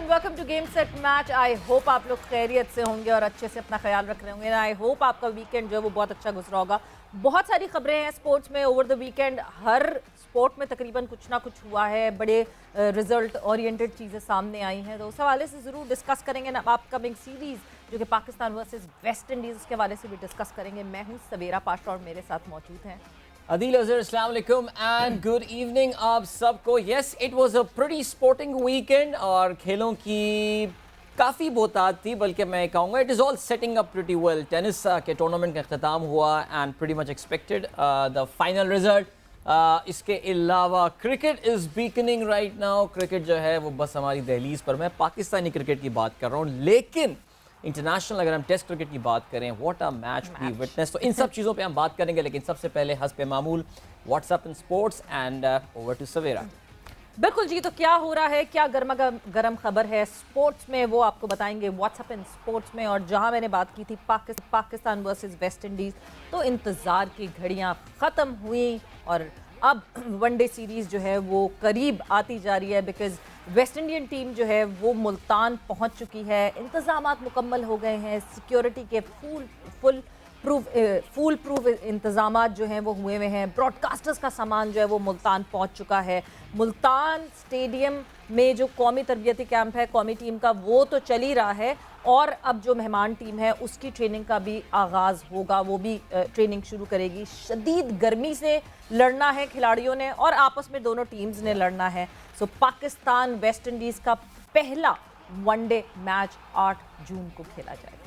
Welcome to game set match. I hope आप लोग खैरियत से होंगे और अच्छे से अपना ख्याल रख रहे होंगे। आई होप आपका वीकेंड जो है वो बहुत अच्छा गुजरा होगा। बहुत सारी खबरें हैं स्पोर्ट्स में over the weekend. Her sport में तकरीबन कुछ ना कुछ हुआ है, बड़े रिजल्ट ओरिएंटेड चीज़ें सामने आई हैं, तो उस हवाले से ज़रूर डिस्कस करेंगे ना। अपकमिंग सीरीज़ जो कि पाकिस्तान वर्सेस वेस्ट इंडीज़, उसके हवाले से भी डिस्कस करेंगे। मैं हूँ सवेरा पाशा और मेरे साथ मौजूद हैं अदील अजहर। अस्सलाम वालेकुम एंड गुड इवनिंग आप सबको। Yes, it was a pretty sporting weekend और खेलों की काफ़ी बहुतात थी, बल्कि मैं कहूँगा it is all setting up pretty well. Tennis के टूर्नामेंट का अख्ताम हुआ and pretty much expected the final result. इसके अलावा cricket is beckoning right now. Cricket जो है वो बस हमारी दहलीज पर, मैं पाकिस्तानी क्रिकेट की बात कर रहा हूँ, लेकिन इंटरनेशनल अगर हम टेस्ट क्रिकेट की बात करें, what a match we witness. तो इन सब चीज़ों पे हम बात करेंगे, लेकिन सबसे पहले हस्ब मामूल what's up in sports and over to Savera. बिल्कुल जी। तो क्या हो रहा है, क्या गर्मा गर्म खबर है स्पोर्ट्स में, वो आपको बताएंगे व्हाट्सएप इन स्पोर्ट्स में। और जहां मैंने बात की थी पाकिस्तान वर्सेस वेस्ट इंडीज़, तो इंतज़ार की घड़ियां ख़त्म हुई और अब वनडे सीरीज़ जो है वो करीब आती जा रही है। बिकॉज वेस्ट इंडियन टीम जो है वो मुल्तान पहुंच चुकी है, इंतज़ामात मुकम्मल हो गए हैं, सिक्योरिटी के फुल प्रूफ इंतज़ामात जो हैं वो हुए हुए हैं। ब्रॉडकास्टर्स का सामान जो है वो मुल्तान पहुंच चुका है। मुल्तान स्टेडियम में जो कौमी तरबियती कैंप है कौमी टीम का, वो तो चल ही रहा है, और अब जो मेहमान टीम है उसकी ट्रेनिंग का भी आगाज़ होगा, वो भी ट्रेनिंग शुरू करेगी। शदीद गर्मी से लड़ना है खिलाड़ियों ने और आपस में दोनों टीम्स ने लड़ना है। सो पाकिस्तान वेस्ट इंडीज़ का पहला वनडे मैच 8 जून को खेला जाएगा।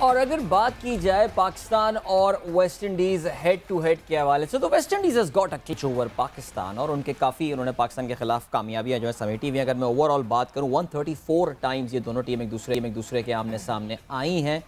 और अगर बात की जाए पाकिस्तान और West Indies head to head के हवाले से, तो West Indies has got a clinch over Pakistan और उनके काफ़ी उन्होंने पाकिस्तान के खिलाफ कामयाबियां जो है समेटी हुई। अगर मैं ओवरऑल बात करूं, 134 टाइम्स ये दोनों टीम एक दूसरे के आमने सामने आई हैं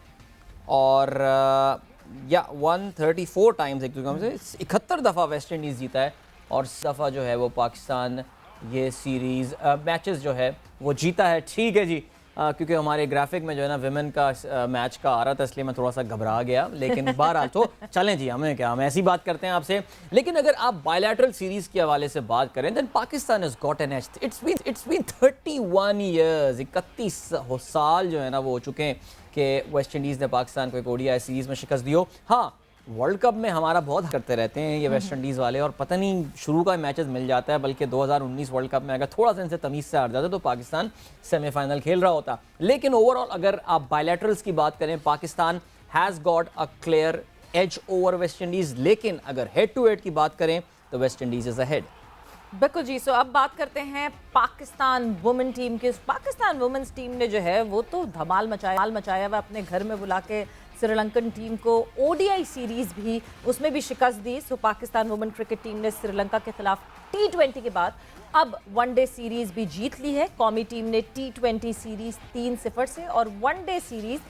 और या 134 टाइम्स एक दूसरे से 71 दफ़ा वेस्ट इंडीज़ जीता है और दफ़ा जो है वो पाकिस्तान ये सीरीज़ मैचेस जो है वो जीता है। ठीक है जी, क्योंकि हमारे ग्राफिक में जो है ना विमेन का मैच का आ रहा था, इसलिए मैं थोड़ा सा घबरा गया, लेकिन बहरहाल तो चलें जी, हमें क्या, हम ऐसी बात करते हैं आपसे। लेकिन अगर आप बायलैटरल सीरीज़ के हवाले से बात करें, then Pakistan has got an edge. It's been 31 years, 31 साल जो है ना वो हो चुके हैं कि वेस्ट इंडीज़ ने पाकिस्तान को एक ओडीआई सीरीज़ में शिकस्त दी हो। हाँ, वर्ल्ड कप में हमारा बहुत करते रहते हैं ये वेस्ट इंडीज़ वाले, और पता नहीं शुरू का मैचेस मिल जाता है, बल्कि 2019 वर्ल्ड कप में अगर थोड़ा सा इनसे तमीज़ से हार जाता तो पाकिस्तान सेमीफाइनल खेल रहा होता। लेकिन ओवरऑल अगर आप बायलैटरल्स की बात करें, Pakistan has got a clear edge over West Indies, लेकिन अगर हेड टू हेड की बात करें तो वेस्ट इंडीज़ इज़ अहेड। बिल्कुल जी। सो अब बात करते हैं पाकिस्तान वुमेन टीम की। पाकिस्तान वुमेन्स टीम ने जो है वो तो धमाल मचाया हुआ, अपने घर में बुला के श्रीलंकन टीम को ओडीआई सीरीज़ भी, उसमें भी शिकस्त दी। सो पाकिस्तान वुमेन क्रिकेट टीम ने श्रीलंका के खिलाफ T20 के बाद अब वनडे सीरीज़ भी जीत ली है। कौमी टीम ने T20 सीरीज़ 3-0 से और वनडे सीरीज़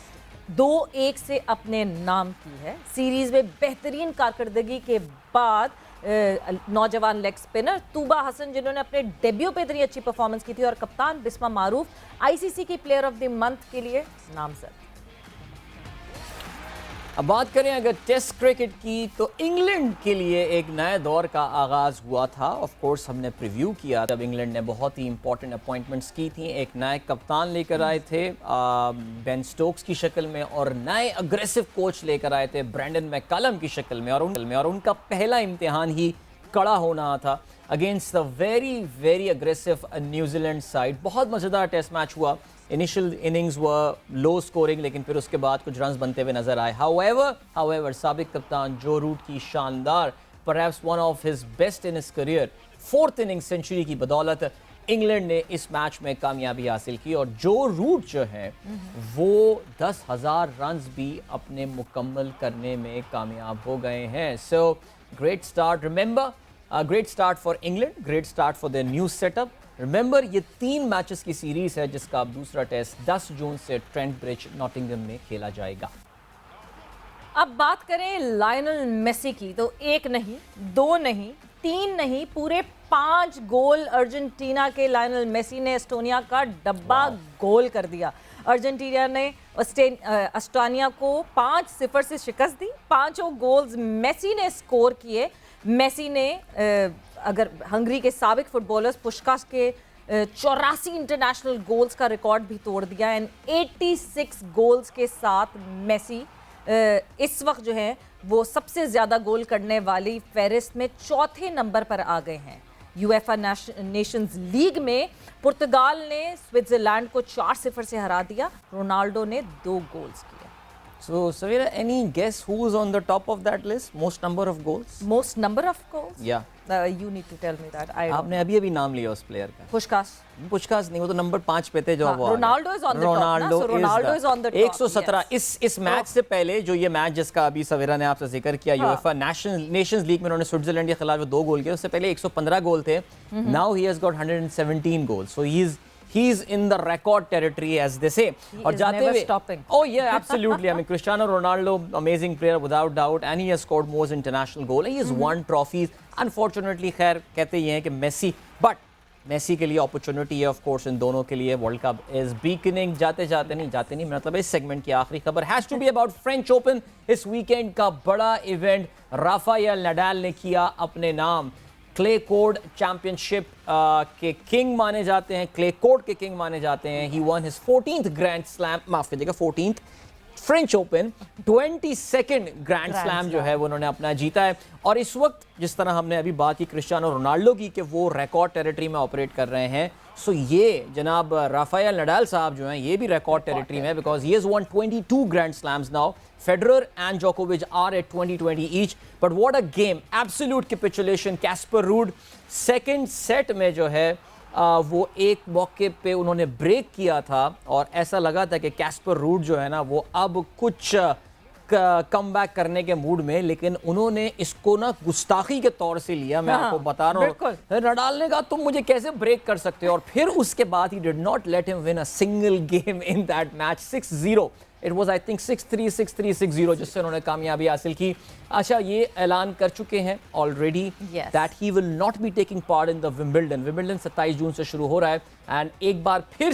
2-1 से अपने नाम की है। सीरीज़ में बेहतरीन कारकर्दगी के बाद नौजवान लेग स्पिनर तूबा हसन, जिन्होंने अपने डेब्यू पे इतनी अच्छी परफॉर्मेंस की थी, और कप्तान बिस्मा मारूफ आईसीसी की प्लेयर ऑफ द मंथ के लिए नामजद। अब बात करें अगर टेस्ट क्रिकेट की, तो इंग्लैंड के लिए एक नए दौर का आगाज़ हुआ था। ऑफ कोर्स हमने प्रीव्यू किया तब इंग्लैंड ने बहुत ही इंपॉर्टेंट अपॉइंटमेंट्स की थी। एक नए कप्तान लेकर आए थे बेन स्टोक्स की शक्ल में, और नए अग्रेसिव कोच लेकर आए थे ब्रैंडन मैककलम की शक्ल में, और उनका पहला इम्तिहान ही कड़ा होना था against the very very aggressive New Zealand side. बहुत मज़ेदार टेस्ट मैच हुआ। इनिशियल इनिंग्स व लो स्कोरिंग, लेकिन फिर उसके बाद कुछ रन्स बनते हुए नजर आए। हाउएवर साबिक कप्तान जो रूट की शानदार, perhaps one of his best in his career 4th inning century की बदौलत इंग्लैंड ने इस मैच में कामयाबी हासिल की, और जो रूट जो है वो 10,000 रन्स भी अपने मुकम्मल करने में कामयाब हो गए हैं। So great start, remember great start for England, great start for the new setup. Remember ये 3 मैचेस की सीरीज है, जिसका अब दूसरा टेस्ट 10 जून से ट्रेंट ब्रिज नॉटिंघम में खेला जाएगा। अब बात करें लायनल मेसी की, तो 1 नहीं, 2 नहीं, 3 नहीं, पूरे 5 गोल अर्जेंटीना के लायनल मेसी ने एस्टोनिया का डब्बा गोल कर दिया। अर्जेंटीना ने एस्टोनिया को 5-0 से शिकस्त दी। 5 गोल्स मेसी ने स्कोर किए। मेसी ने अगर हंगरी के साबिक फुटबॉलर्स पुस्कास के 84 इंटरनेशनल गोल्स का रिकॉर्ड भी तोड़ दिया एंड 86 गोल्स के साथ मेसी इस वक्त जो है वो सबसे ज़्यादा गोल करने वाली फहरिस्त में चौथे नंबर पर आ गए हैं। यूएफए नेशंस लीग में पुर्तगाल ने स्विट्जरलैंड को 4-0 से हरा दिया। रोनाल्डो ने 2 गोल्स किए। So, Savira, any guess who's on the top of that list? Most number of goals? Most number of goals? Yeah. You need to tell me that. I don't आपने अभी नाम लिया उस प्लेयर का। पुशकास। पुशकास नहीं, वो तो नंबर 5 पे थे जो वो Ronaldo is on the top ना, so Ronaldo is on the top, 117 इस मैच से पहले जो ये मैच जिसका अभी सवेरा ने आपसे जिक्र किया, यूएफए नेशंस लीग में उन्होंने स्विट्जरलैंड के खिलाफ 2 गोल किए, उससे पहले 115 गोल थे। Now he has got 117 goals, so he is in the record territory as they say. और जाते हुए oh yeah, absolutely. I mean, Cristiano Ronaldo, amazing player without doubt, and he has scored most international goal. He has won trophies. Unfortunately, खैर कहते ये हैं कि Messi, but Messi के लिए अपॉर्चुनिटी है ऑफ कोर्स इन दोनों के लिए। World cup is beckoning. जाते नहीं मतलब इस सेगमेंट की आखिरी खबर has to be about French Open. इस वीकेंड का बड़ा इवेंट, राफेल नडाल ने किया अपने नाम। क्ले कोर्ट चैंपियनशिप के किंग माने जाते हैं, क्ले कोर्ट के किंग माने जाते हैं। He won his 14th grand slam, माफ कीजिएगा 14th French open, 22nd grand slam जो है वो उन्होंने अपना जीता है। और इस वक्त जिस तरह हमने अभी बात की क्रिस्टियानो रोनाल्डो की कि वो रिकॉर्ड टेरिटरी में ऑपरेट कर रहे हैं, सो ये जनाब राफेल नडाल साहब जो हैं ये भी रिकॉर्ड टेरिटरी में है, because he has one 22 grand slams now. Federer and Djokovic are at 20-20 each, but what a game, absolute capitulation। Casper Ruud second set में जो है वो एक मौके पे उन्होंने ब्रेक किया था और ऐसा लगा था कि कैस्पर रूड जो है ना वो अब कुछ कम बैक करने के मूड में, लेकिन उन्होंने इसको ना गुस्ताखी के तौर से लिया। मैं आपको बता रहा हूँ, नडाल ने कहा तुम मुझे कैसे ब्रेक कर सकते हो, और फिर उसके बाद he did not let him win a single game in that match. 6-0 it was I think 6-3 6-3 6-0 जिससे उन्होंने कामयाबी हासिल की। अच्छा, ये ऐलान कर चुके हैं already that he will not be taking part in the Wimbledon. 27 जून से शुरू हो रहा है एंड एक बार फिर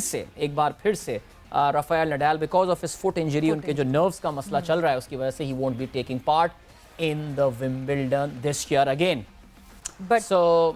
से Rafael Nadal because of his foot injury, उनके जो नर्व्स का मसला चल रहा है उसकी वजह से he won't be taking part in the Wimbledon this year again. But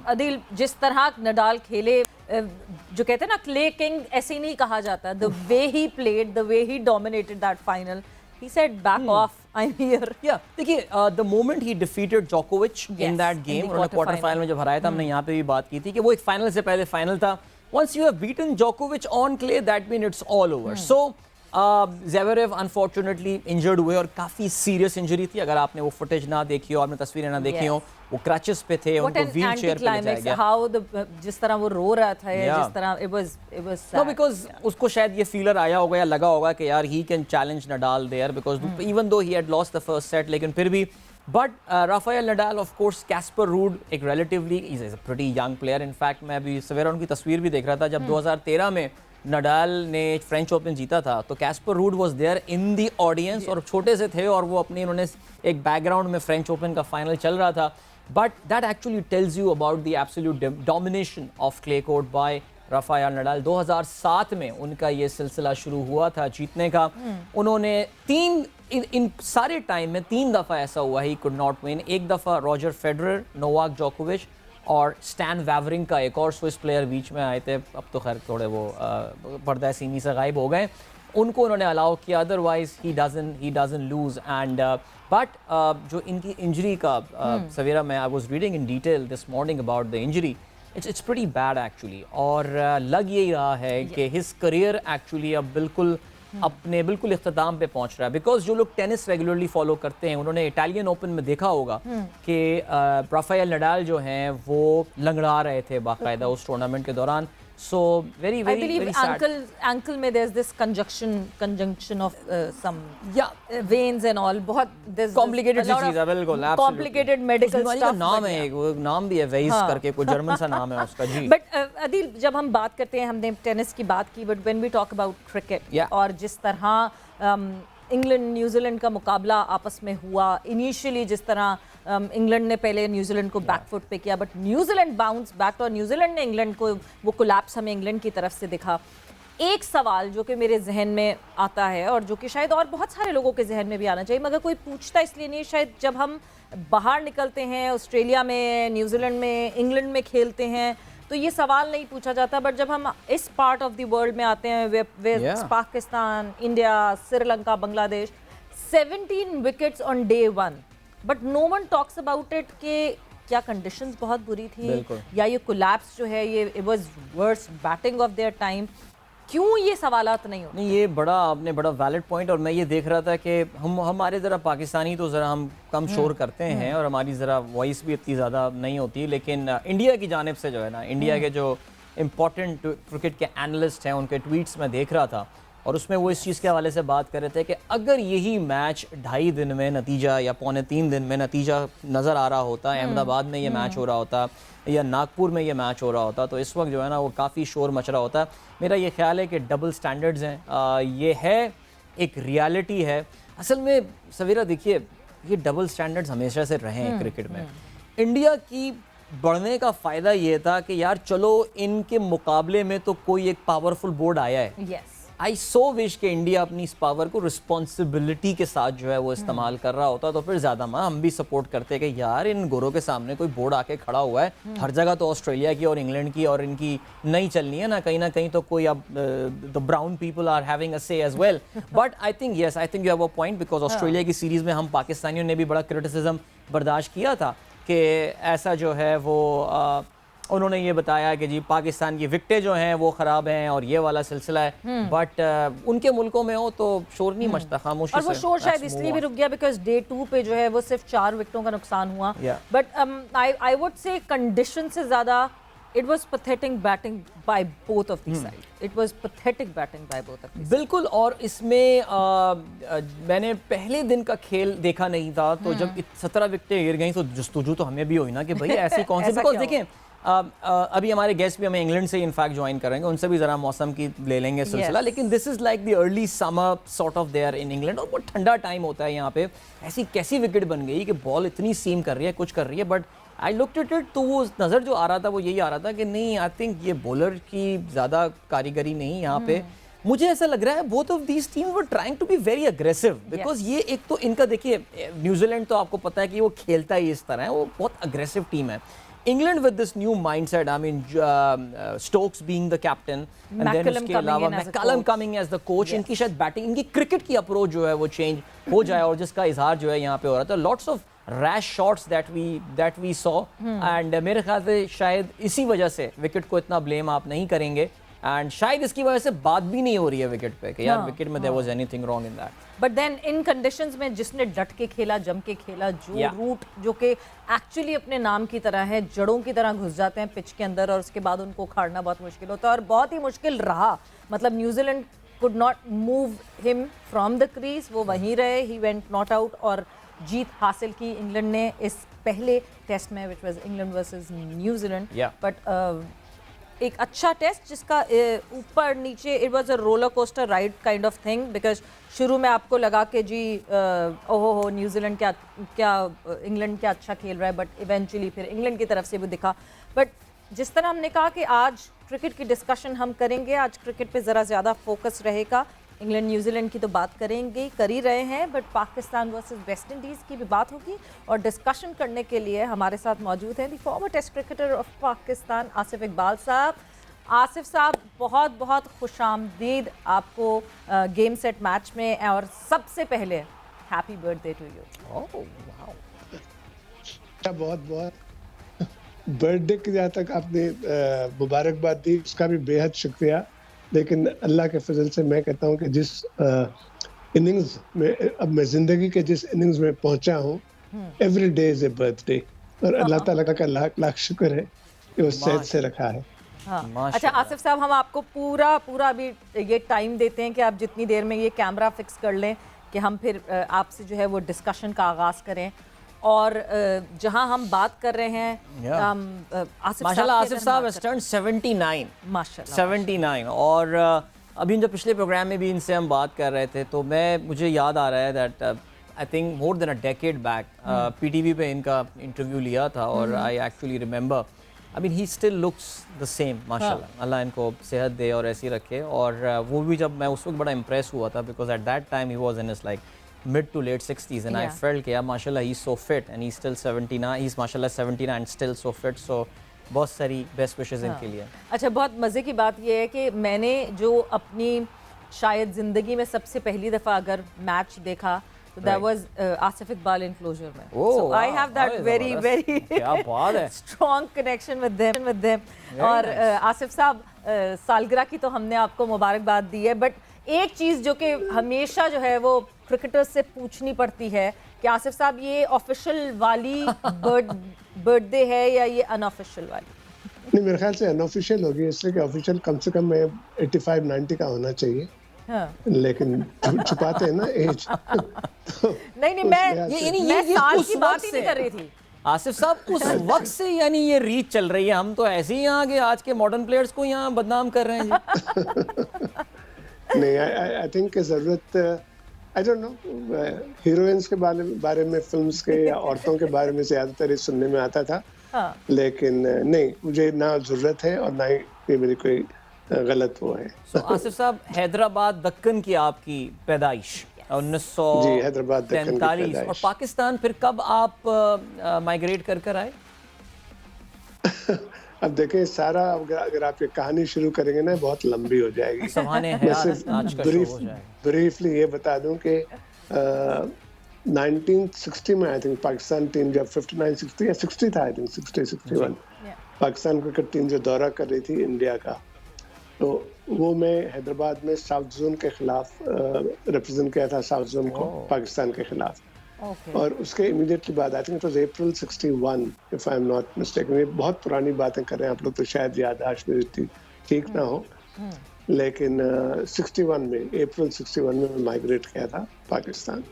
Adil, जिस तरह नडाल खेले, जो कहते हैं ना क्ले किंग, ऐसे नहीं कहा जाता। The way he played, the way he dominated that final, he said back off, I'm here। Yeah, देखिए the moment he defeated Djokovic in that game, उन्होंने क्वार्टर फाइनल में जब हराया था, हमने यहाँ पे भी बात की थी कि वो एक फाइनल से पहले फाइनल था। Once you have beaten Djokovic on clay, that means it's all over। So Zverev unfortunately injured हुए और काफ़ी सीरियस इंजरी थी। अगर आपने वो फुटेज ना देखी हो, आपने तस्वीरें ना देखी हो, वो क्रचेस पे थे, उनको व्हील चेयर पे ले जाया गया। How the जिस तरह वो रो रहा था, जिस तरह it was sad। No, because उसको शायद ये फीलर आया होगा या लगा होगा कि यार he can challenge Nadal there because even though he had lost the first set, लेकिन फिर भी but Rafael Nadal of course, Casper Ruud एक relatively he's a pretty young player। in fact मैं अभी सवेरा उनकी तस्वीर भी देख रहा था जब 2013 में नडाल ने फ्रेंच ओपन जीता था तो Casper Ruud was there in the audience और छोटे से थे और वो अपनी उन्होंने एक बैकग्राउंड में फ्रेंच ओपन का फाइनल चल रहा था। But that actually tells you about the absolute domination of clay court by Rafael Nadal. 2007 में उनका ये सिलसिला शुरू हुआ था जीतने का। उन्होंने इन सारे टाइम में 3 दफ़ा ऐसा हुआ ही कुड नॉट विन। एक दफ़ा रॉजर फेडरर, नोवाक जोकोविच और स्टैन वैवरिंग का एक और स्विस प्लेयर बीच में आए थे, अब तो खैर थोड़े वो पर्दा सीमी से गायब हो गए, उनको उन्होंने अलाउ किया। Otherwise he doesn't lose. And but जो इनकी इंजरी का सवेरा में I was reading in detail this morning about the injury, it's pretty bad actually. और लग यही रहा है कि हिज करियर एक्चुअली अब बिल्कुल इख्तिताम पे पहुंच रहा है। बिकॉज जो लोग टेनिस रेगुलरली फॉलो करते हैं उन्होंने इटालियन ओपन में देखा होगा कि राफेल नडाल जो हैं वो लंगड़ा रहे थे बाकायदा उस टूर्नामेंट के दौरान। So very sad. Ankle में there's this conjunction of some veins and all, बहुत complicated चीज़ है बिल्कुल, complicated medical stuff। नाम है, वो नाम भी है वेइस करके, कोई जर्मन सा नाम है उसका जी। But अदिल, जब हम बात करते हैं, हमने टेनिस की बात की, but when we talk about cricket और जिस तरह इंग्लैंड न्यूजीलैंड का मुकाबला आपस में हुआ, इनिशियली जिस तरह इंग्लैंड ने पहले न्यूजीलैंड को बैकफुट पे किया बट न्यूजीलैंड बाउंस बैक और न्यूजीलैंड ने इंग्लैंड को वो कोलैप्स हमें इंग्लैंड की तरफ से दिखा। एक सवाल जो कि मेरे जहन में आता है और जो कि शायद और बहुत सारे लोगों के जहन में भी आना चाहिए मगर कोई पूछता इसलिए नहीं, शायद जब हम बाहर निकलते हैं ऑस्ट्रेलिया में, न्यूजीलैंड में, इंग्लैंड में खेलते हैं तो ये सवाल नहीं पूछा जाता। बट जब हम इस पार्ट ऑफ द वर्ल्ड में आते हैं with Pakistan, India, Sri Lanka, Bangladesh, 17 wickets on day 1, but no one talks about it कि क्या कंडीशंस बहुत बुरी थी या ये कोलैप्स जो है ये it was worst batting of their time, क्यों ये सवालात नहीं होते? नहीं, ये बड़ा आपने बड़ा वैलिड पॉइंट। और मैं ये देख रहा था कि हमारे ज़रा पाकिस्तानी तो ज़रा हम कम शोर करते हैं और हमारी ज़रा वॉइस भी इतनी ज़्यादा नहीं होती, लेकिन इंडिया की जानिब से जो है ना, इंडिया के जो इम्पोर्टेंट क्रिकेट के एनालिस्ट हैं उनके ट्वीट्स में देख रहा था और उसमें वो इस चीज़ के हवाले से बात कर रहे थे कि अगर यही मैच 2.5 दिन में नतीजा या 2.25 दिन में नतीजा नज़र आ रहा होता, अहमदाबाद में ये मैच हो रहा होता या नागपुर में ये मैच हो रहा होता, तो इस वक्त जो है ना वो काफ़ी शोर मच रहा होता। मेरा ये ख्याल है कि डबल स्टैंडर्ड्स हैं, ये है एक रियलिटी है। असल में सवेरा देखिए, ये डबल स्टैंडर्ड्स हमेशा से रहे हैं क्रिकेट में। इंडिया की बढ़ने का फ़ायदा ये था कि यार चलो इनके मुकाबले में तो कोई एक पावरफुल बोर्ड आया है। यस, आई सो विश कि इंडिया अपनी इस पावर को रिस्पॉन्सिबिलिटी के साथ जो है वो इस्तेमाल कर रहा होता, तो फिर ज़्यादा हम भी सपोर्ट करते कि यार इन गोरों के सामने कोई बोर्ड आके खड़ा हुआ है। हर जगह तो ऑस्ट्रेलिया की और इंग्लैंड की और इनकी नहीं चलनी है ना कहीं तो कोई अब the brown people are having a say as well. But I think you have a point, because Australia की सीरीज़ में हम पाकिस्तानियों ने भी बड़ा क्रिटिसिज्म बर्दाश्त किया था कि ऐसा जो है वो उन्होंने ये बताया कि जी पाकिस्तान की विकेटें जो हैं वो ख़राब हैं और ये वाला सिलसिला है। बट उनके मुल्कों में हो तो शोर नहीं मचता, खामोशी और वो शोर शायद इसलिए भी रुक गया बिकॉज डे 2 पे जो है वो सिर्फ 4 विकेटों का नुकसान हुआ। But I would say condition से ज़्यादा it was pathetic batting by both of these sides. It was pathetic batting by both of these. बिल्कुल। और इसमें मैंने पहले दिन का खेल देखा नहीं था, तो जब 17 विकेटें गिर गई तो जस्तुजू तो हमें भी हुई ना कि भाई ऐसी कौन सी। बिकॉज देखें अभी हमारे गेस्ट भी हमें इंग्लैंड से इनफैक्ट ज्वाइन करेंगे, उनसे भी ज़रा मौसम की ले लेंगे सिलसिला। लेकिन this is like the early summer sort of there in England, और बहुत ठंडा टाइम होता है यहाँ पे। ऐसी कैसी विकेट बन गई कि बॉल इतनी सीम कर रही है, कुछ कर रही है, but I looked at it, तो वो नज़र जो आ रहा था वो यही आ रहा था कि नहीं, आई थिंक ये बॉलर की ज़्यादा कारीगरी नहीं यहाँ पे। मुझे ऐसा लग रहा है both of these teams were trying to be very aggressive, because ये एक तो इनका देखिए न्यूजीलैंड तो आपको पता है कि वो खेलता ही इस तरह है, वो बहुत अग्रेसिव टीम है। England with this new mindset, I mean Stokes being the captain and then उसके अलावा McCallum coming as the coach, इनकी शायद बैटिंग, इनकी क्रिकेट की अप्रोच जो है वो चेंज हो जाए, और जिसका इजहार जो है यहाँ पे हो रहा था। Lots of rash shots that we saw, and मेरे ख्याल से शायद इसी वजह से विकेट को इतना ब्लेम आप नहीं करेंगे, एंड शायद इसकी वजह से बात भी नहीं हो रही है विकेट पे कि यार विकेट में there was anything wrong in that. But then in conditions में जिसने डट के खेला, जम के खेला, जो रूट जो कि एक्चुअली अपने नाम की तरह है, जड़ों की तरह घुस जाते हैं पिच के अंदर और उसके बाद उनको उखाड़ना बहुत मुश्किल होता है, और बहुत ही मुश्किल रहा। मतलब New Zealand could not move him from the crease, वो वहीं रहे, ही वेंट नॉट आउट, और जीत हासिल की इंग्लैंड ने इस पहले टेस्ट में, which was England versus New Zealand. But एक अच्छा टेस्ट जिसका ऊपर नीचे it was a roller coaster ride kind of thing, because शुरू में आपको लगा कि जी ओहो न्यूजीलैंड क्या इंग्लैंड क्या अच्छा खेल रहा है, बट इवेंचुअली फिर इंग्लैंड की तरफ से भी दिखा। बट जिस तरह हमने कहा कि आज क्रिकेट की डिस्कशन हम करेंगे, आज क्रिकेट पे ज़रा ज़्यादा फोकस रहेगा, इंग्लैंड न्यूजीलैंड की तो बात करेंगे, कर ही रहे हैं, but Pakistan versus West Indies की भी बात होगी। और डिस्कशन करने के लिए हमारे साथ मौजूद हैं the former test cricketer of Pakistan Asif Iqbal sahab. Asif साहब, बहुत बहुत खुशामदीद आपको गेम सेट मैच में, और सबसे पहले हैप्पी बर्थडे टू यू। बहुत बहुत बर्थडे की जहाँ तक आपने मुबारकबाद दी, उसका भी बेहद शुक्रिया। लेकिन अल्लाह के फजल से मैं कहता हूँ कि जिस इनिंग्स में अब मैं जिंदगी के जिस इनिंग्स में पहुंचा हूँ, every day is a birthday, और अल्लाह ताला का लाख लाख शुक्र है कि वो सेहत से रखा है। हाँ। अच्छा आसिफ साहब, हम आपको पूरा अभी ये टाइम देते हैं कि आप जितनी देर में ये कैमरा फिक्स कर लें कि हम फिर आपसे जो है वो डिस्कशन का आगाज़ करें। और जहां हम बात कर रहे हैं माशाल्लाह आसिफ साहब has turned 79 माशाल्लाह 79, और अभी जब पिछले प्रोग्राम में भी इनसे हम बात कर रहे थे तो मुझे याद आ रहा है that I think more than a decade back PTV पे इनका इंटरव्यू लिया था, और I actually remember, I mean he still looks the same माशाल्लाह। अल्लाह इनको सेहत दे और ऐसी रखे। और वो भी जब मैं उस वक्त बड़ा इम्प्रेस हुआ था, because at that time he was in his like mid to late 60s, and I felt कि यार माशाल्लाह he's so fit and he's still 79, he's माशाल्लाह 79 and still so fit, so बहुत सारी बेस्ट विशेस इनके लिए। अच्छा, बहुत मज़े की बात यह है कि मैंने जो अपनी शायद ज़िंदगी में सबसे पहली दफ़ा अगर मैच देखा तो that was Asif Iqbal enclosure में। So I have that very very क्या बात है, स्ट्रॉन्ग कनेक्शन विद देम। और आसिफ साहब, सालगिरह की तो हमने आपको मुबारकबाद दी है, बट एक चीज़ जो कि हमेशा जो है वो क्रिकेटर्स से पूछनी पड़ती है कि आसिफ साहब ये ऑफिशियल वाली बर्थडे है या ये अनऑफिशियल वाली? नहीं, मेरे ख्याल से अनऑफिशियल होगी, इसलिए कि ऑफिशियल कम से कम 85-90 का होना चाहिए। हाँ। लेकिन छुपाते हैं ना एज। तो नहीं, मैं साल की बात ही नहीं कर रही थी आसिफ साहब। उस वक्त से यानी ये रीच चल रही है, हम तो ऐसे ही यहाँ के आज के मॉडर्न प्लेयर्स को यहाँ बदनाम कर रहे हैं जी। नहीं, आई थिंक जरूरत, आई डोंट नो, हीरोइंस के बारे में फिल्म्स के या औरतों के बारे में ज्यादातर ये सुनने में आता था। हाँ। लेकिन नहीं, मुझे ना जरूरत है और ना ही ये मेरी कोई गलत वो है। So, आसिफ साहब, हैदराबाद दक्कन की आपकी पैदाइश 1943, और पाकिस्तान फिर कब आप माइग्रेट कर आए? अब देखें, सारा अगर आप ये कहानी शुरू करेंगे ना बहुत लंबी हो जाएगी। ब्रीफली ये बता दूं कि 1960 में आई थिंक पाकिस्तान टीम जब 59-60 या 60 था, I think 60-61 Pakistan cricket team जो दौरा कर रही थी इंडिया का, तो वो मैं हैदराबाद में साउथ जोन के खिलाफ रिप्रेजेंट किया था, साउथ जोन को पाकिस्तान के खिलाफ। और उसके इमीडिएटली बाद I think it was April 61 if I am not mistaken. ये बहुत पुरानी बातें कर रहे हैं आप लोग, तो शायद याददाश्त मेरी ठीक ना हो, लेकिन 61 में, अप्रैल 61 में मैं माइग्रेट किया था पाकिस्तान।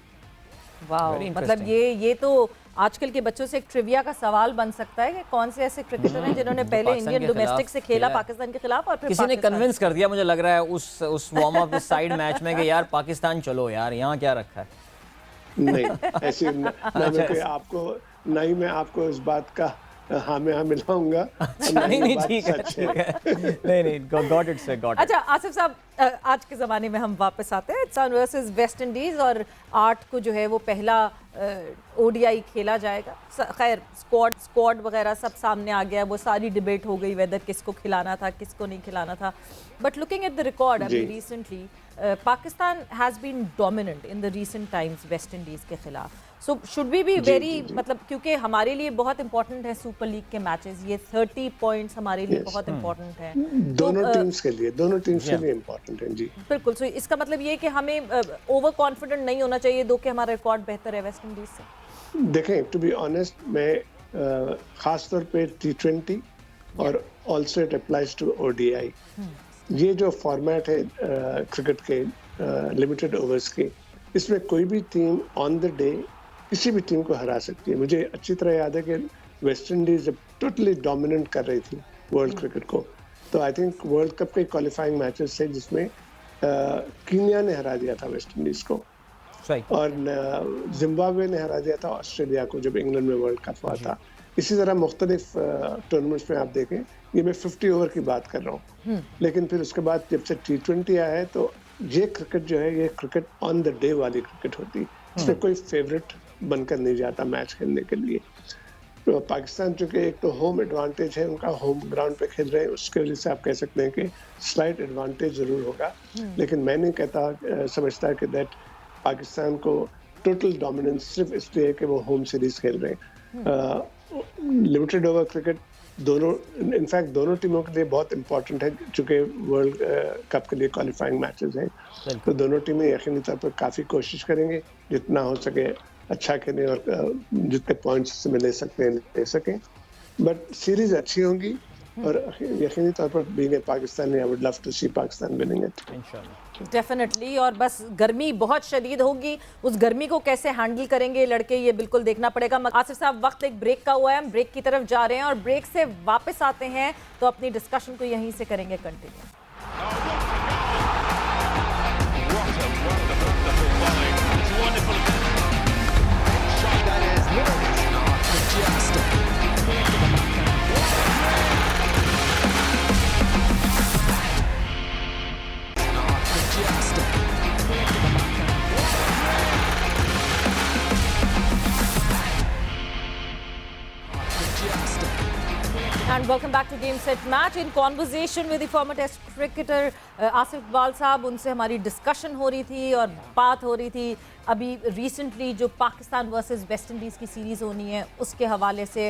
वाह, मतलब ये तो आजकल के बच्चों से एक ट्रिविया का सवाल बन सकता है कि कौन से ऐसे क्रिकेटर हैं जिन्होंने पहले इंडियन डोमेस्टिक से खेला पाकिस्तान के खिलाफ और फिर किसी ने कन्विंस कर दिया, मुझे लग रहा है उस वार्म अप साइड मैच में कि यार पाकिस्तान चलो यार, यहाँ क्या रखा है। नहीं, ऐसी ना ही मैं आपको इस बात का हाँ में हाँ मिलाऊंगा। नहीं, ठीक है। नहीं, got it sir, got it. अच्छा आसिफ साहब, आज के ज़माने में हम वापस आते हैं। पाकिस्तान वर्सेस वेस्ट इंडीज़, और 8 को जो है वो पहला ओडीआई खेला जाएगा। खैर स्क्वाड वगैरह सब सामने आ गया, वो सारी डिबेट हो गई वेदर किसको खिलाना था किसको नहीं खिलाना था। But looking at the record अभी recently, Pakistan has been dominant in the recent times West Indies के खिलाफ। So should we be very, मतलब क्योंकि हमारे लिए बहुत इंपॉर्टेंट है सुपर लीग के मैचेस, ये 30 पॉइंट्स हमारे लिए बहुत इंपॉर्टेंट है दोनों टीम्स के लिए इंपॉर्टेंट है जी। बिल्कुल। सो इसका मतलब ये कि हमें ओवर कॉन्फिडेंट नहीं होना चाहिए दो कि हमारा रिकॉर्ड बेहतर है वेस्ट इंडीज से। देखें, टू बी ऑनेस्ट, मैं खास तौर पे T20 और also it applies to ODI, ये जो फॉर्मेट है क्रिकेट के लिमिटेड ओवर्स के, इसमें कोई भी टीम ऑन द डे किसी भी टीम को हरा सकती है। मुझे अच्छी तरह याद है कि वेस्ट इंडीज जब टोटली डोमिनेंट कर रही थी वर्ल्ड क्रिकेट को, तो आई थिंक वर्ल्ड कप के क्वालिफाइंग मैचेस थे जिसमें कीनिया ने हरा दिया था वेस्ट इंडीज को, और जिम्बाब्वे ने हरा दिया था ऑस्ट्रेलिया को जब इंग्लैंड में वर्ल्ड कप हुआ था। इसी तरह मुख्तलिफ टूर्नामेंट्स में आप देखें, ये मैं 50 ओवर की बात कर रहा हूँ, लेकिन फिर उसके बाद जब से T20 आया है तो ये क्रिकेट जो है, ये क्रिकेट ऑन द डे वाली क्रिकेट होती है, इसमें कोई फेवरेट बनकर नहीं जाता मैच खेलने के लिए। तो पाकिस्तान चूंकि एक तो होम एडवांटेज है, उनका होम ग्राउंड पे खेल रहे हैं, उसके वजह से आप कह सकते हैं कि स्लाइट एडवांटेज जरूर होगा, लेकिन मैं नहीं समझता कि दैट पाकिस्तान को टोटल डोमिनेंस सिर्फ इसलिए है कि वो होम सीरीज खेल रहे हैं। लिमिटेड ओवर क्रिकेट इनफैक्ट दोनों टीमों के लिए बहुत इंपॉर्टेंट है, चूंकि वर्ल्ड कप के लिए क्वालिफाइंग मैचेस हैं, तो दोनों टीमें यकीनी तौर पर काफ़ी कोशिश करेंगे जितना हो सके अच्छा खेलें और जितने पॉइंट्स में ले सकते हैं ले सकें। बट सीरीज अच्छी होंगी और यकीनी तौर पर being a Pakistani, I would love to see Pakistan winning it इंशाल्लाह। डेफिनेटली। और बस गर्मी बहुत शदीद होगी, उस गर्मी को कैसे हैंडल करेंगे लड़के, ये बिल्कुल देखना पड़ेगा। आसिफ साहब, वक्त एक ब्रेक का हुआ है, हम ब्रेक की तरफ जा रहे हैं और ब्रेक से वापस आते हैं तो अपनी डिस्कशन को यहीं से करेंगे continue. And welcome back to Game Set Match. In conversation with the former Test cricketer Asif Iqbal साहब, उनसे हमारी डिस्कशन हो रही थी और बात हो रही थी अभी रिसेंटली जो पाकिस्तान वर्सेस वेस्ट इंडीज़ की सीरीज़ होनी है उसके हवाले से।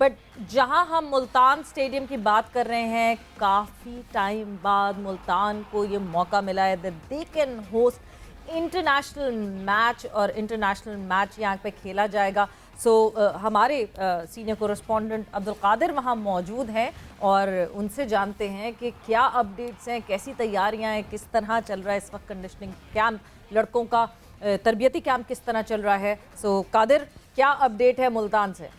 बट जहां हम मुल्तान स्टेडियम की बात कर रहे हैं, काफ़ी टाइम बाद मुल्तान को ये मौका मिला है that they can host international match, और इंटरनेशनल मैच यहाँ पे खेला जाएगा। सो हमारे सीनियर कोरेस्पोंडेंट अब्दुल कादिर वहाँ मौजूद हैं और उनसे जानते हैं कि क्या अपडेट्स हैं, कैसी तैयारियां हैं, किस तरह चल रहा है इस वक्त कंडीशनिंग कैंप, लड़कों का तरबियती कैंप किस तरह चल रहा है। सो कादिर, क्या अपडेट है मुल्तान से?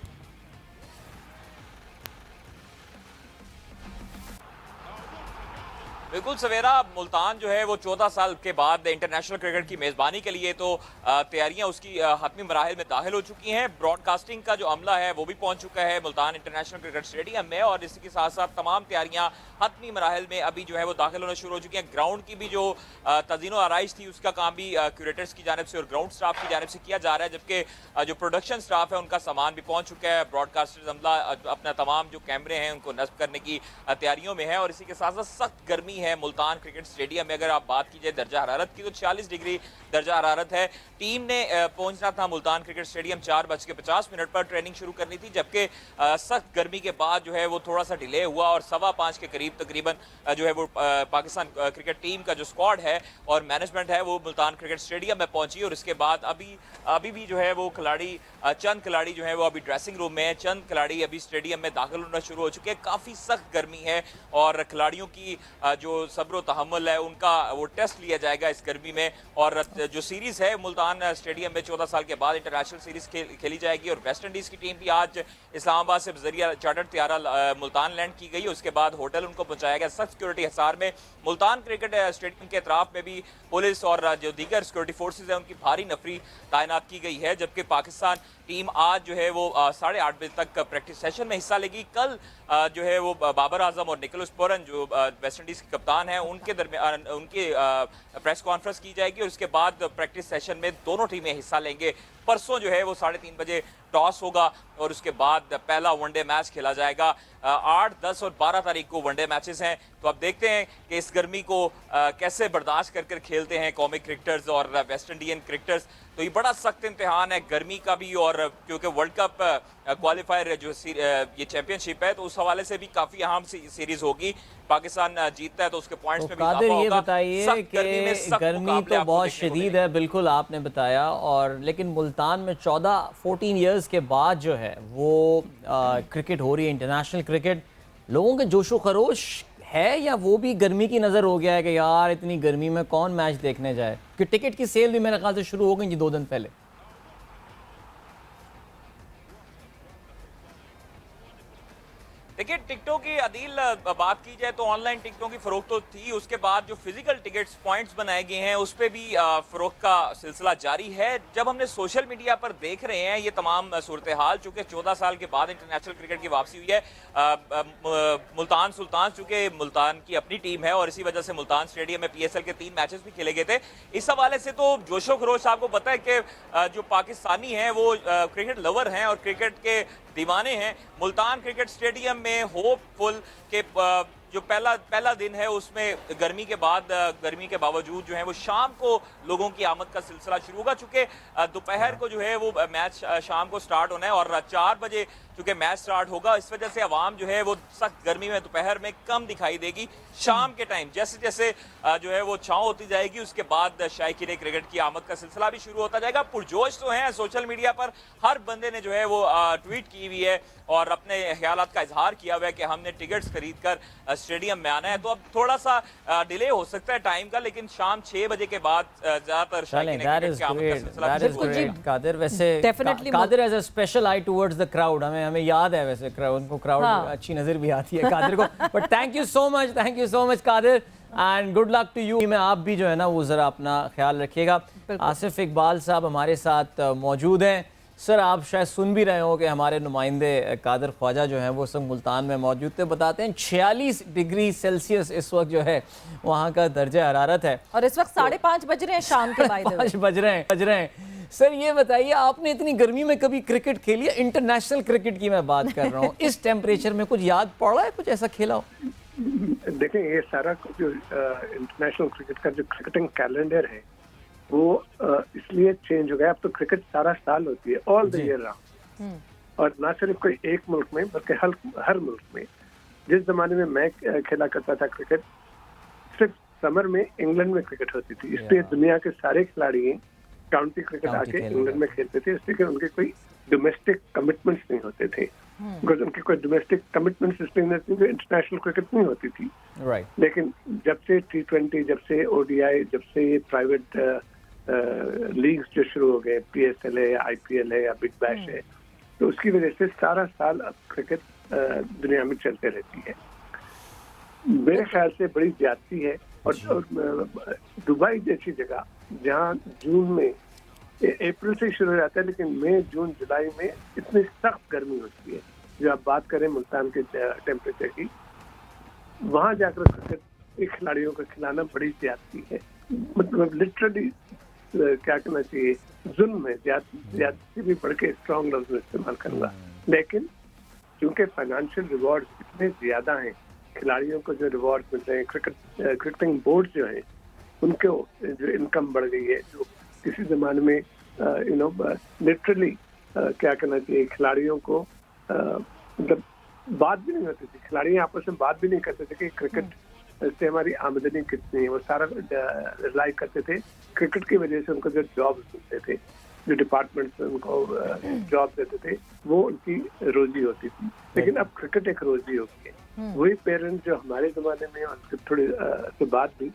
बिल्कुल सवेरा, मुल्तान जो है वो 14 साल के बाद इंटरनेशनल क्रिकेट की मेज़बानी के लिए तो तैयारियां उसकी हतमी मराहिल में दाखिल हो चुकी हैं। ब्रॉडकास्टिंग का जो अमला है वो भी पहुंच चुका है मुल्तान इंटरनेशनल क्रिकेट स्टेडियम में, और इसी के साथ साथ तमाम तैयारियां हतमी मराहिल में अभी जो है वो दाखिल होना शुरू हो चुकी हैं। ग्राउंड की भी जो तज़ीनो आराइश थी उसका काम भी क्यूरेटर्स की जानिब से और ग्राउंड स्टाफ की जानिब से किया जा रहा है, जबकि जो प्रोडक्शन स्टाफ है उनका सामान भी पहुँच चुका है। ब्रॉडकास्टर्स अमला अपना तमाम जो कैमरे हैं उनको नस्ब करने की तैयारियों में है, और इसी के साथ साथ सख्त गर्मी है मुल्तान क्रिकेट स्टेडियम में। अगर आप बात की जाए दर्जा हरारत की तो 40 डिग्री दर्जा हरारत है। टीम ने पहुंचना था मुल्तान क्रिकेट स्टेडियम 4:50 पर, ट्रेनिंग शुरू करनी थी, जबकि सख्त गर्मी के बाद जो है वो थोड़ा सा डिले हुआ और 5:15 के करीब तकरीबन जो है वो पाकिस्तान क्रिकेट टीम का जो स्क्वाड है और मैनेजमेंट है वो मुल्तान क्रिकेट स्टेडियम में पहुंची। और इसके बाद अभी भी जो है वो चंद खिलाड़ी जो है वो अभी ड्रेसिंग रूम में है, चंद खिलाड़ी अभी स्टेडियम में दाखिल होना शुरू हो चुके हैं। काफ़ी सख्त गर्मी है और खिलाड़ियों की जो सब्र तहम्मुल है उनका वो टेस्ट लिया जाएगा इस गर्मी में। और जो सीरीज़ है मुल्तान स्टेडियम में 14 साल के बाद इंटरनेशनल सीरीज़ खेली जाएगी, और वेस्ट इंडीज़ की टीम भी आज इस्लामाबाद से जरिया चार्टर त्यारा मुल्तान लैंड की गई। उसके बाद होटल उनको पहुंचाया गया सख्त सिक्योरिटी हिसार में। मुल्तान क्रिकेट स्टेडियम के अतराफ में भी पुलिस और जो दीगर सिक्योरिटी फोर्सेज है उनकी भारी नफरी तैनात की गई है, जबकि पाकिस्तान टीम आज जो है वो 8:30 बजे तक प्रैक्टिस सेशन में हिस्सा लेगी। कल जो है वो बाबर आजम और निकोलस पूरन जो वेस्ट इंडीज़ के कप्तान हैं उनके दरमियान उनकी प्रेस कॉन्फ्रेंस की जाएगी, और उसके बाद प्रैक्टिस सेशन में दोनों टीमें हिस्सा लेंगे। परसों जो है वो 3:30 बजे टॉस होगा और उसके बाद पहला वनडे मैच खेला जाएगा। 8, 10 और 12 तारीख को वनडे मैचेस हैं, तो अब देखते हैं कि इस गर्मी को कैसे बर्दाश्त कर खेलते हैं कौमी क्रिकेटर्स और वेस्ट इंडियन क्रिकेटर्स। तो ये बड़ा सख्त इम्तिहान है गर्मी का भी, और क्योंकि वर्ल्ड कप क्वालिफायर जो ये चैंपियनशिप है तो उस हवाले से भी काफ़ी अहम सीरीज होगी। पाकिस्तान जीतता है तो उसके पॉइंट्स में भी कादिर, ये होगा। बताइए कि गर्मी तो बहुत शदीद है, बिल्कुल आपने बताया, और लेकिन मुल्तान में 14-14 ईयर्स के बाद जो है वो क्रिकेट हो रही है, इंटरनेशनल क्रिकेट। लोगों के जोशो खरोश है या वो भी गर्मी की नज़र हो गया है कि यार इतनी गर्मी में कौन मैच देखने जाए? कि टिकट की सेल भी मेरे ख्याल से शुरू हो गई जी 2 दिन पहले। देखिए, टिकटों की अदील बात की जाए तो ऑनलाइन टिकटों की फरोख्त तो थी, उसके बाद जो फिजिकल टिकट्स पॉइंट्स बनाए गए हैं उस पर भी फरोख्त का सिलसिला जारी है। जब हमने सोशल मीडिया पर देख रहे हैं ये तमाम सूरत हाल, चूँकि 14 साल के बाद इंटरनेशनल क्रिकेट की वापसी हुई है, मुल्तान सुल्तान चूँकि मुल्तान की अपनी टीम है और इसी वजह से मुल्तान स्टेडियम में PSL के 3 मैचेस भी खेले गए थे। इस हवाले से तो जोशो खरोश आपको पता है कि जो पाकिस्तानी हैं वो क्रिकेट लवर हैं और क्रिकेट के दीवाने हैं। मुल्तान क्रिकेट स्टेडियम में होपफुल के जो पहला दिन है उसमें गर्मी के बावजूद जो है वो शाम को लोगों की आमद का सिलसिला शुरू होगा, चूंकि दोपहर को जो है वो मैच शाम को स्टार्ट होना है और 4 बजे चूंकि मैच स्टार्ट होगा, इस वजह से अवाम जो है वो सख्त गर्मी में दोपहर में कम दिखाई देगी। शाम के टाइम जैसे जैसे जो है वो छाँव होती जाएगी उसके बाद शायकीन क्रिकेट की आमद का सिलसिला भी शुरू होता जाएगा। पुरजोश तो है, सोशल मीडिया पर हर बंदे ने जो है वो ट्वीट की हुई है और अपने ख्यालात का इजहार किया हुआ है कि हमने टिकट्स खरीद कर स्टेडियम में आना है। तो अब थोड़ा सा डिले हो सकता है टाइम का, लेकिन शाम 6 बजे के बाद ज्यादातर कादिर, वैसे Qadir as a special eye towards the crowd, हमें याद है वैसे उनको क्राउड अच्छी नजर भी आती है कादिर को। But thank you so much Qadir, and good luck to you. में आप भी जो है ना वो जरा अपना ख्याल रखिएगा। आसिफ इकबाल साहब हमारे साथ मौजूद हैं। सर, आप शायद सुन भी रहे हो कि हमारे नुमाइंदे कादिर ख्वाजा जो हैं वो सब मुल्तान में मौजूद थे, बताते हैं 46 डिग्री सेल्सियस इस वक्त जो है वहाँ का दर्जा हरारत है, और इस वक्त 5:30 बज रहे हैं शाम के। 5 बज रहे हैं। सर ये बताइए, आपने इतनी गर्मी में कभी क्रिकेट खेली है? इंटरनेशनल क्रिकेट की मैं बात कर रहा हूँ। इस टेम्परेचर में कुछ याद पड़ा है, कुछ ऐसा खेला हो? देखें, ये सारा जो इंटरनेशनल क्रिकेट का जो क्रिकेटिंग कैलेंडर है वो इसलिए चेंज हो गया। अब तो क्रिकेट सारा साल होती है, ऑल द ईयर राउंड, और ना सिर्फ कोई एक मुल्क में बल्कि हर मुल्क में। जिस जमाने में मैं खेला करता था क्रिकेट, सिर्फ समर में इंग्लैंड में क्रिकेट होती थी, इसलिए दुनिया के सारे खिलाड़ी काउंटी क्रिकेट आके इंग्लैंड में खेलते थे, इसलिए कि उनके कोई डोमेस्टिक कमिटमेंट्स नहीं होते थे। बिकॉज उनकी कोई डोमेस्टिक कमिटमेंट्स इसलिए नहीं थी, इंटरनेशनल क्रिकेट नहीं होती थी। लेकिन जब से T20, जब से ODI, जब से ये प्राइवेट लीग्स जो शुरू हो गए, PSL है या IPL है या बिग बैश है, तो उसकी वजह से सारा साल अब क्रिकेट दुनिया में चलते रहती है। मेरे ख्याल से बड़ी ज्यादती है। और दुबई जैसी जगह जहाँ जून में, अप्रैल से शुरू हो जाता है लेकिन मई, जून, जुलाई में इतनी सख्त गर्मी होती है, जो आप बात करें मुल्तान के टेम्परेचर की, वहाँ जाकर क्रिकेट खिलाड़ियों को खिलाना बड़ी ज्यादती है। मतलब लिटरली क्या कहना चाहिए, जुल्म है, ज्यादती भी बढ़ के स्ट्रॉन्ग लफ्ज में इस्तेमाल करूंगा। लेकिन क्योंकि फाइनेंशियल रिवॉर्ड इतने ज्यादा हैं, खिलाड़ियों को जो रिवॉर्ड मिल रहे हैं, क्रिकेटिंग बोर्ड जो है उनके जो इनकम बढ़ गई है, जो किसी जमाने में लिटरली क्या कहना चाहिए, खिलाड़ियों को मतलब बात भी नहीं होती थी, खिलाड़ी आपस में बात भी नहीं करते थे कि क्रिकेट से हमारी आमदनी कितनी है। वो सारा रिलाई करते थे क्रिकेट की वजह से। उनको जो जॉब मिलते थे, जो डिपार्टमेंट उनको जॉब देते थे, वो उनकी रोजी होती थी। लेकिन अब क्रिकेट एक रोजी हो गई है। वही पेरेंट्स जो हमारे जमाने में और थोड़े के बाद भी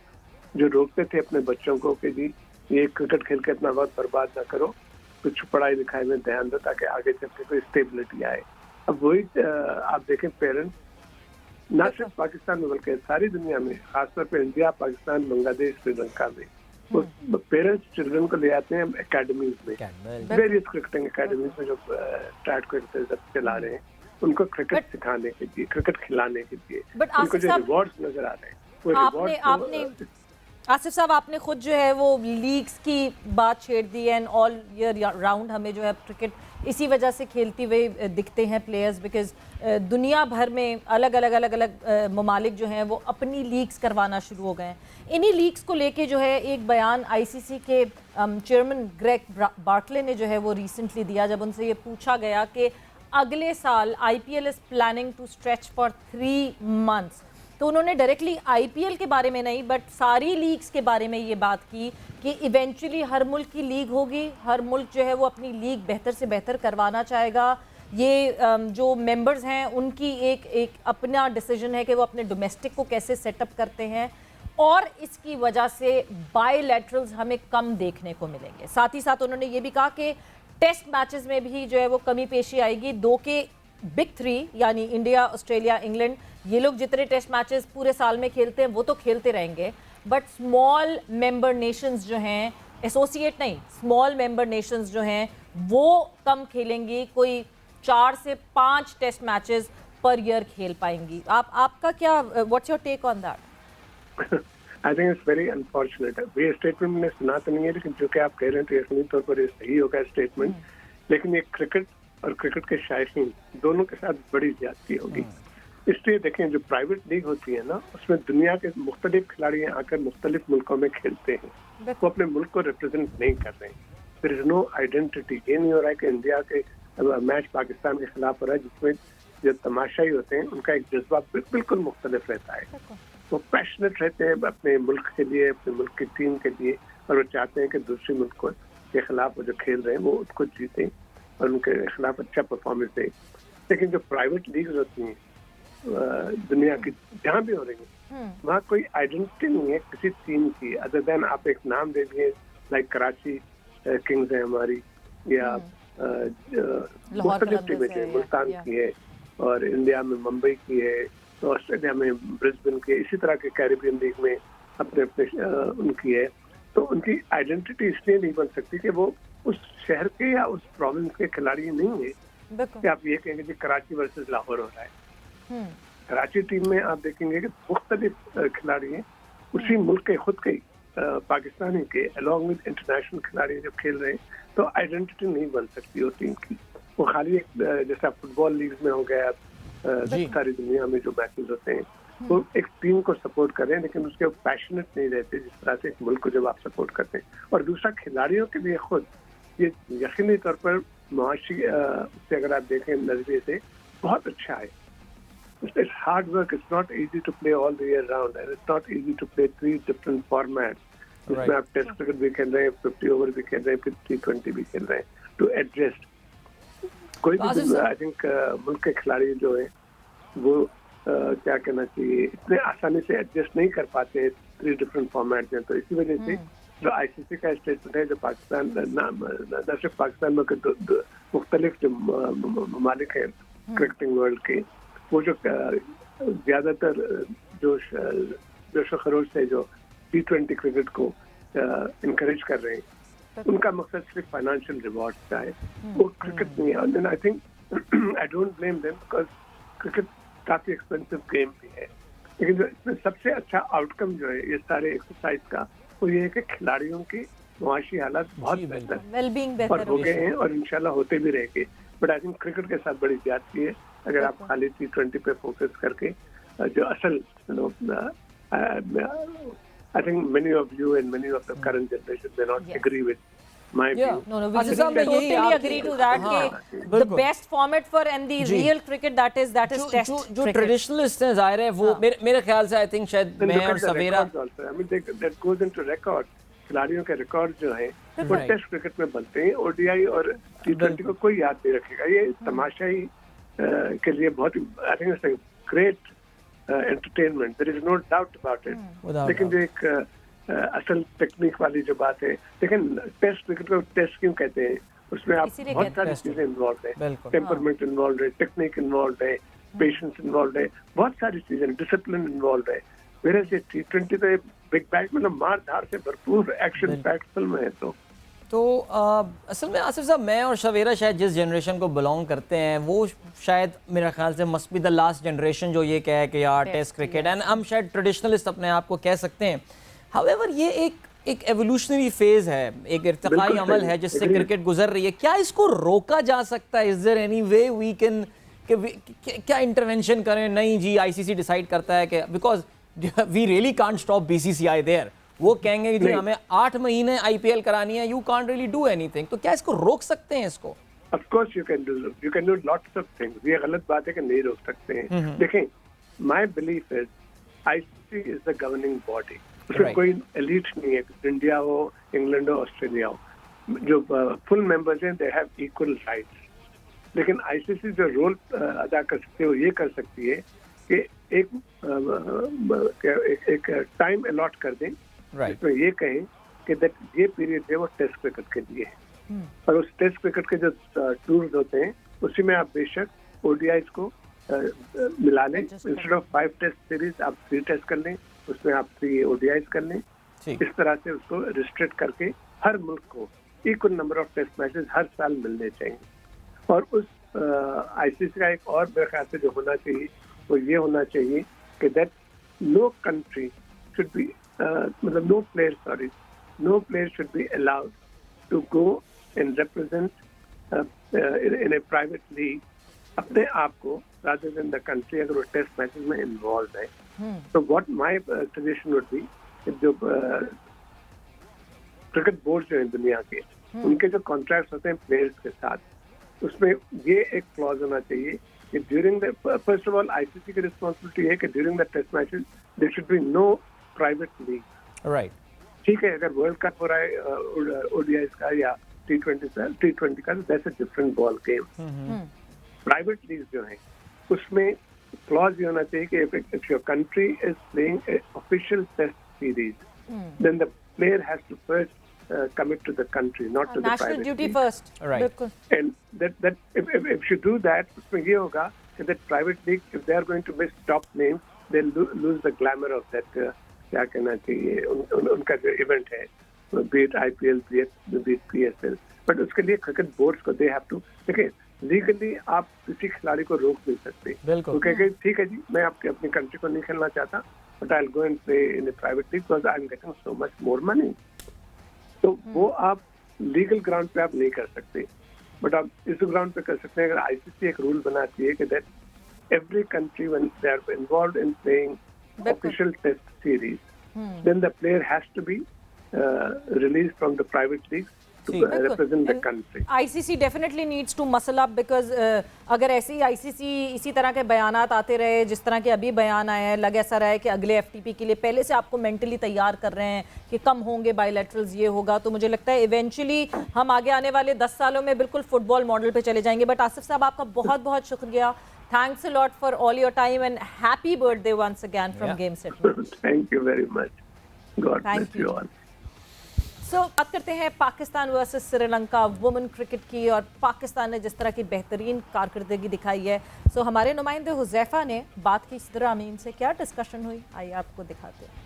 जो रोकते थे अपने बच्चों को कि जी ये क्रिकेट खेल के अपना वक्त बर्बाद ना करो, कुछ पढ़ाई लिखाई में ध्यान दो ताकि आगे चल के कोई स्टेबिलिटी आए। अब वही आप देखें, पेरेंट्स ना सिर्फ पाकिस्तान में बल्कि सारी दुनिया में, खासतौर पर इंडिया, पाकिस्तान, बांग्लादेश, श्रीलंका में, वो पेरेंट्स चिल्ड्रन को ले आते हैं एकेडमीज में, वेरियस क्रिकेटिंग एकेडमीज में जो स्टार्ट क्रिकेट चला रहे हैं, उनको क्रिकेट सिखाने के लिए, क्रिकेट खिलाने के लिए, उनको जो रिवॉर्ड्स नजर आ रहे हैं वो रिवॉर्ड्स। आसिफ साहब, आपने खुद जो है वो लीग्स की बात छेड़ दी है, एंड ऑल ईयर राउंड हमें जो है क्रिकेट इसी वजह से खेलते हुए दिखते हैं प्लेयर्स, बिकॉज दुनिया भर में अलग अलग ममालिक जो हैं वो अपनी लीग्स करवाना शुरू हो गए हैं। इन्हीं लीग्स को लेके जो है एक बयान ICC के चेयरमैन ग्रेग बार्कले ने जो है वो रिसेंटली दिया, जब उनसे ये पूछा गया कि अगले साल IPL is planning to stretch for 3 months। तो उन्होंने डायरेक्टली IPL के बारे में नहीं बट सारी लीग्स के बारे में ये बात की कि इवेंचुअली हर मुल्क की लीग होगी, हर मुल्क जो है वो अपनी लीग बेहतर से बेहतर करवाना चाहेगा। ये जो मेंबर्स हैं उनकी एक अपना डिसीजन है कि वो अपने डोमेस्टिक को कैसे सेटअप करते हैं, और इसकी वजह से बायलैटरल्स हमें कम देखने को मिलेंगे। साथ ही साथ उन्होंने ये भी कहा कि टेस्ट मैचेस में भी जो है वो कमी पेशी आएगी। 2 के बिग 3 यानी इंडिया, ऑस्ट्रेलिया, इंग्लैंड, ये लोग जितने टेस्ट मैचेस पूरे साल में खेलते हैं वो तो खेलते रहेंगे, बट स्मॉल मेंबर नेशंस जो हैं, एसोसिएट नहीं, स्मॉल मेंबर नेशंस जो हैं वो कम खेलेंगी, कोई 4 से 5 टेस्ट मैचेस पर ईयर खेल पाएंगी। आपका क्या, what's your take on that? I think it's very unfortunate. ये स्टेटमेंट मैंने सुना तो नहीं है, लेकिन जो कि आप कह रहे हैं तो यकीनी तौर पर ये सही होगा स्टेटमेंट। लेकिन ये क्रिकेट और क्रिकेट के शायकीन दोनों के साथ बड़ी ज्यादती होगी। इसलिए देखें, जो प्राइवेट लीग होती है ना, उसमें दुनिया के मुख्तलिफ खिलाड़ी आकर मुख्तलिफ मुल्कों में खेलते हैं, वो अपने मुल्क को रिप्रेजेंट नहीं कर रहे हैं। There is no identity. ये नहीं हो रहा है कि इंडिया के मैच पाकिस्तान के खिलाफ हो रहा है जिसमें जो तमाशाई होते हैं उनका एक जज्बा बिल्कुल मुख्तलिफ रहता है। वो पैशनेट रहते हैं अपने मुल्क के लिए, अपने मुल्क की टीम के लिए, और वो चाहते हैं कि दूसरे मुल्क के खिलाफ वो जो खेल रहे हैं वो उसको जीतें और उनके खिलाफ अच्छा परफॉर्मेंस दें। लेकिन जो प्राइवेट लीग्स होती हैं दुनिया की जहाँ भी हो रही है, वहाँ कोई आइडेंटिटी नहीं है किसी टीम की, अदर देन आप एक नाम दे दिए, लाइक कराची किंग्स है हमारी, या मुख्तलिफ टीमें जो मुल्तान की है, और इंडिया में मुंबई की है, ऑस्ट्रेलिया में ब्रिस्बेन की है, इसी तरह के कैरिबियन लीग में अपने उनकी है। तो उनकी आइडेंटिटी इसलिए नहीं बन सकती कि वो उस शहर के या उस प्रोविंस के खिलाड़ी नहीं है कि आप ये कहेंगे कि कराची वर्सेस लाहौर हो रहा है। कराची टीम में आप देखेंगे कि मुख्तलिफ खिलाड़ी हैं उसी मुल्क के खुद के, पाकिस्तानी के अलॉन्ग विद इंटरनेशनल खिलाड़ी जब खेल रहे हैं तो आइडेंटिटी नहीं बन सकती वो टीम की। वो खाली एक जैसा फुटबॉल लीग में हो गया सारी दुनिया में जो मैचेस होते हैं वो एक टीम को सपोर्ट कर रहे हैं लेकिन उसके पैशनेट नहीं रहते जिस तरह से एक मुल्क को जब आप सपोर्ट करते हैं। और दूसरा खिलाड़ियों के लिए खुद ये यकीनी तौर पर मुआशी से अगर आप देखें नजरिए से बहुत अच्छा है। It's hard work. It's not easy to play all the year round, and it's not easy to play 3 different formats. इसमें आप टेस्ट क्रिकेट भी खेल रहे हैं, 50 ओवर भी खेल रहे हैं, फिर T20 भी खेल रहे हैं टू एडजस्ट। कोई भी आई थिंक मुल्क के खिलाड़ी जो है वो क्या कहना चाहिए इतने आसानी से एडजस्ट नहीं कर पाते 3 डिफरेंट फॉर्मेट में। तो इसी वजह से जो आईसीसी का स्टेटमेंट है जो पाकिस्तान न सिर्फ पाकिस्तान में मुख्तलिफ जो ममालिक हैं क्रिकेटिंग वर्ल्ड के वो जो ज्यादातर जोश खरोश से जो T20 क्रिकेट को इनकरेज कर रहे हैं उनका मकसद सिर्फ फाइनेंशियल रिवॉर्ड का है, वो क्रिकेट नहीं है। I think I don't blame them because cricket काफी एक्सपेंसिव गेम भी है, लेकिन जो इसमें सबसे अच्छा आउटकम जो है ये सारे एक्सरसाइज का वो ये है कि खिलाड़ियों की मुआशी हालात बहुत बेहतर और हो गए हैं और इंशाल्लाह होते भी रहेंगे। बट आई थिंक क्रिकेट के साथ बड़ी ज्यादती है अगर आप खाली T20 पे फोकस करके जो असल I think many of you and many of the current generation may not agree with my view. No, we totally agree to that. The best format for and the real cricket that is test जो traditionalist हैं जाहिर है वो मेरे ख्याल से I think शायद मैं और सवेरा I mean that goes into record. खिलाड़ियों के रिकॉर्ड जो हैं वो टेस्ट क्रिकेट में बनते हैं, ODI और T20 को कोई याद नहीं रखेगा। ये तमाशाई के लिए बहुत I think it's a great entertainment, there is no doubt about it. लेकिन जो एक असल टेक्निक वाली जो बात है, लेकिन टेस्ट क्रिकेट को टेस्ट क्यों कहते हैं, उसमें आप बहुत सारी चीजें इन्वॉल्व है, टेम्परमेंट इन्वॉल्व है, टेक्निक इन्वॉल्व है, पेशेंस इन्वॉल्व है, बहुत सारी चीजें, डिसिप्लिन इन्वॉल्व है। मेरे से T20 तो बिग बैट मतलब मार धार से भरपूर एक्शन पैक्ड फिल्म है। तो असल में आसिफ साहब मैं और सवेरा शायद जिस जनरेशन को बिलोंग करते हैं वो शायद मेरा ख्याल से must be the last generation जो ये कहे कि यार टेस्ट क्रिकेट एंड हम शायद ट्रेडिशनलिस्ट अपने आप को कह सकते हैं। हाउएवर ये एक एवोल्यूशनरी फेज है, एक इर्तिकाई अमल है जिससे क्रिकेट गुजर रही है। क्या इसको रोका जा सकता है? Is there any way we can क्या इंटरवेंशन करें? नहीं जी आईसीसी डिसाइड करता है कि because we really can't stop BCCI there, वो कहेंगे कि हमें 8 महीने आईपीएल करानी है, you can't really do anything. तो क्या इसको रोक सकते हैं? इसको of course you can do lots of things. ये गलत बात है कि नहीं रोक सकते हैं। देखें my belief is ICC is the governing body, उसमें कोई एलीट नहीं है, इंडिया हो, इंग्लैंड हो, ऑस्ट्रेलिया हो, जो फुल मेंबर्स हैं दे हैव इक्वल राइट्स। लेकिन आईसीसी जो रोल अदा कर सकती है वो ये कर सकती है कि एक टाइम अलॉट कर दें इसमें ये कहें कि ये पीरियड है वो टेस्ट क्रिकेट के लिए है और उस टेस्ट क्रिकेट के जो टूर्स होते हैं उसी में आप बेशक ODIs को मिला लें। इंस्टेड ऑफ 5 टेस्ट सीरीज आप 3 टेस्ट कर लें, उसमें आप 3 ODIs कर लें। इस तरह से उसको रिस्ट्रिक्ट करके हर मुल्क को equal number of test matches हर साल मिलने चाहिए। और उस आईसीसी का एक और मेरे ख्याल से जो होना चाहिए वो ये होना चाहिए कि that no country should be मतलब no player should be allowed to go and represent in a private league अपने आप को rather than the country अगर वो टेस्ट मैचेस में इन्वॉल्व है। तो what my suggestion would be जो क्रिकेट बोर्ड जो है दुनिया के उनके जो कॉन्ट्रैक्ट्स होते हैं प्लेयर्स के साथ उसमें ये एक क्लॉज होना चाहिए कि during the first of all ICC की रिस्पॉन्सिबिलिटी है कि during the test matches there should be no private league. Right, ठीक है, अगर वर्ल्ड कप हो रहा है ODIs का या T20 का that's a different ball game. Private league जो है उसमें क्लॉज ये होना चाहिए कि if your country is playing a official test series then the player has to first commit to the country, not to the private national duty league. first, right? And that if you do that, उसमें ये होगा कि that private league, if they are going to miss top names, they'll lose the glamour of that. क्या कहना चाहिए उनका जो event है, be it IPL, be it PSL, but उसके लिए क्रिकेट बोर्ड्स को they have to देखिए लीगली आप किसी खिलाड़ी को रोक नहीं सकते। बिल्कुल, तो कहेंगे ठीक है जी मैं आपके अपनी कंट्री को नहीं खेलना चाहता, but I'll go and play in a private league because I'm getting so much more money. तो वो आप लीगल ग्राउंड पे आप नहीं कर सकते, बट आप इस ग्राउंड पे कर सकते हैं अगर आईसीसी एक रूल बनाती है कि that every country when they are involved in playing official test series, then the player has to be released from the private league to represent the country. ICC definitely needs to muscle up because अगर ऐसे ही ICC इसी तरह के बयानात आते रहे जिस तरह के अभी बयान आए हैं, लग ऐसा रहा है कि अगले FTP के लिए पहले से आपको मेंटली तैयार कर रहे हैं कि कम होंगे बायलैटरल्स, ये होगा, तो मुझे लगता है इवेंचुअली हम आगे आने वाले 10 सालों में बिल्कुल फुटबॉल मॉडल पे चले जाएंगे. बट आसिफ साहब, आपका बहुत बहुत शुक्रिया. Thanks a lot for all your time and happy birthday once again from Game Set Match. Thank you very much. God bless you all. So, बात करते हैं Pakistan versus Sri Lanka women cricket की, और पाकिस्तान ने जिस तरह की बेहतरीन कारकर्दगी दिखाई है. सो हमारे नुमाइंदे हुज़ैफा ने बात की सिद्रा अमीन से, क्या डिस्कशन हुई आइए आपको दिखाते हैं.